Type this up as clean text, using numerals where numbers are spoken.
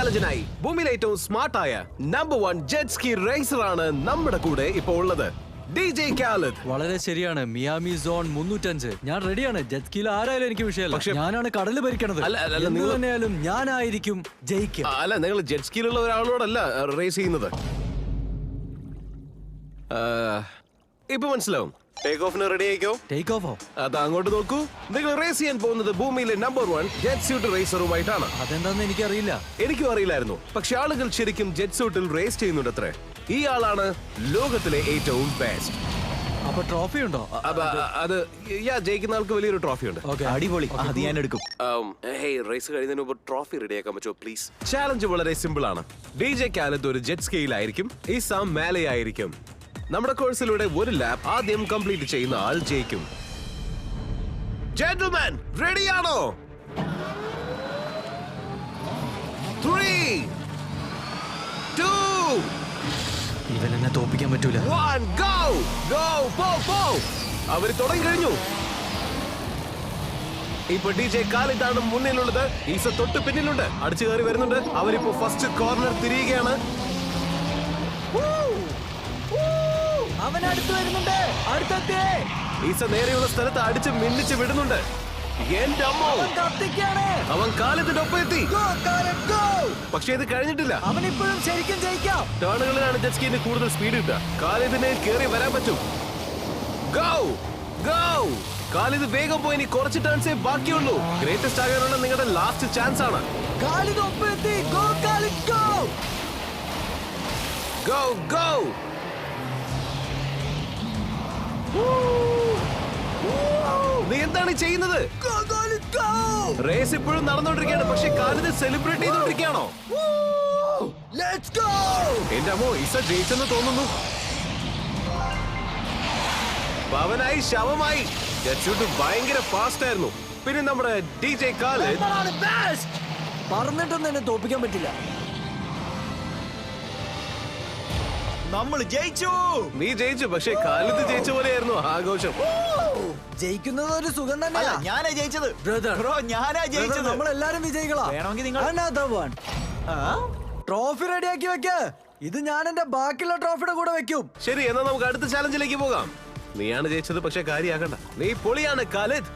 ചാലഞ്ചിനായി ഭൂമിയിലെ ഏറ്റവും സ്മാർട്ടായ number 1 jet സ്കി razor ആണ് നമ്മുടെ കൂടെ ഇപ്പൊ ഉള്ളത്. DJ Khaled. വളരെ ശരിയാണ്. Miami zone 305. ഞാൻ റെഡിയാണ്. ജെറ്റ് സ്കീൽ ആരായാലും എനിക്ക് വിഷയമല്ല. ഞാനാണ് കടല് ഭരിക്കണത്. നിങ്ങൾ തന്നെയാലും ഞാനായിരിക്കും ജയിക്കുക. അല്ല, നിങ്ങൾ ജെറ്റ് സ്കീലുള്ള ഒരാളോടല്ല റേസ് ചെയ്യുന്നത്. ഇപ്പൊ മനസ്സിലാവും. ടേക്ക് ഓഫിന് റെഡി ആയിക്കോ. ടേക്ക് ഓഫോ? അത് അങ്ങോട്ട് നോക്കൂ. നിങ്ങൾ റേസ് ചെയ്യാൻ പോകുന്നത് ഭൂമിയിലെ നമ്പർ 1 ജെറ്റ് സ്യൂട്ട് റേസറുമായിട്ടാണ്. അതെന്താന്ന് എനിക്കറിയില്ല. എനിക്കും അറിയില്ലായിരുന്നു. പക്ഷെ ആളുകൾ ശരിക്കും ജെറ്റ് സ്യൂട്ടിൽ റേസ് ചെയ്യുന്നുണ്ട് അത്രേ. ഈ ആളാണ് ലോകത്തിലെ ഏറ്റവും ബെസ്റ്റ്. അപ്പൊ ട്രോഫി ഉണ്ടോ? അത് ജയിക്കുന്ന ആൾക്ക് വലിയൊരു ട്രോഫി ഉണ്ട്. അടിപൊളി, അത് ഞാൻ എടുക്കും. റേസ് കഴിയുന്നതിന് മുമ്പ് ട്രോഫി റെഡിയാക്കാൻ പറ്റുമോ പ്ലീസ്? ചാലഞ്ച് വളരെ സിമ്പിൾ ആണ്. DJ Khaled ഒരു ജെറ്റ് സ്കീയിലായിരിക്കും, ഇസാം മേലെ ആയിരിക്കും. നമ്മുടെ കോഴ്സിലൂടെ ഒരു ലാബ് ആദ്യം കംപ്ലീറ്റ് ചെയ്യുന്ന ആൾ ജയിക്കും. ജെന്റിൽമാൻ, റെഡിയാണോ? 3 2 ഇവനെന്നെ തോപ്പിക്കാൻ പറ്റൂല. 1 go go പോ പോ. അവര് തുടങ്ങി കഴിഞ്ഞു. ഇപ്പൊ DJ Khaled ആണ് മുന്നിലുള്ളത്. ഈസ തൊട്ട് പിന്നിലുണ്ട്. അടിച്ചു കയറി വരുന്നുണ്ട്. അവരിപ്പോ ഫസ്റ്റ് കോർണർ തിരിയുകയാണ്. അവൻ അടുത്ത് വരുന്നുണ്ട്. അടുത്തെത്തി. ഈസ നേരെയുള്ള സ്ഥലത്ത് അടിച്ച് മിന്നിച്ച് വിടുന്നുണ്ട്. എന്റെ അമ്മോ, അവൻ കാലത്തിന്റെ ഒപ്പം എത്തി. പക്ഷെ ഇത് കഴിഞ്ഞിട്ടില്ല. അവനിപ്പോഴും ശരിക്കും ജയിക്കാം. ടേണുകളിലാണ് ജെറ്റ് സ്കീന് കൂടുതൽ സ്പീഡ് കിട്ടുക. കാലിദിനെ കേറി വരാൻ പറ്റും. Go go. കാലിദ് വേഗം പോയി. ഇനി കുറച്ച് ടേൺസേ ബാക്കിയുള്ളൂ. ഗ്രേറ്റസ്റ്റ് ആകാനുള്ള നിങ്ങളുടെ ലാസ്റ്റ് ചാൻസ് ആണ്. കാലിദ് ഒപ്പം എത്തി. Go Khalid go go go. നീ എന്താണ് ചെയ്യുന്നത്? റേസ് ഇപ്പോഴും നടന്നുകൊണ്ടിരിക്കുകയാണ്. പക്ഷെ കാലിദ് സെലിബ്രേറ്റ് ചെയ്തോണ്ടിരിക്കുകയാണോ? എന്റെ അമ്മോ, ഇസ ജയിച്ചെന്ന് തോന്നുന്നു. പവനായി ശവമായി. ജെറ്റ് ഭയങ്കര ഫാസ്റ്റ് ആയിരുന്നു. പിന്നെ നമ്മുടെ DJ Khaled പറഞ്ഞിട്ടൊന്നും എന്നെ തോപ്പിക്കാൻ പറ്റില്ല. നമ്മൾ ജയിച്ചു. നീ ജയിച്ചു. പക്ഷെ കാലിദ് ജയിച്ച പോലെയായിരുന്നു ആഘോഷം. ജയിക്കുന്നത് ഒരു സുഖം തന്നെയാ. ഞാനാ ജയിച്ചത് ബ്രോ, ഞാനാ ജയിച്ചത്. നമ്മളെല്ലാരും വിജയികളാ. വേണമെങ്കിൽ നിങ്ങൾ ട്രോഫി റെഡിയാക്കി വെക്ക്. ഇത് ഞാൻ എന്റെ ബാക്കിയുള്ള ട്രോഫിയുടെ കൂടെ വെക്കും. ശരി, എന്നാ നമുക്ക് അടുത്ത ചാലഞ്ചിലേക്ക് പോകാം. നീയാണ് ജയിച്ചത്, പക്ഷെ കാര്യമാക്കണ്ട. നീ പൊളിയാണ് Khaled.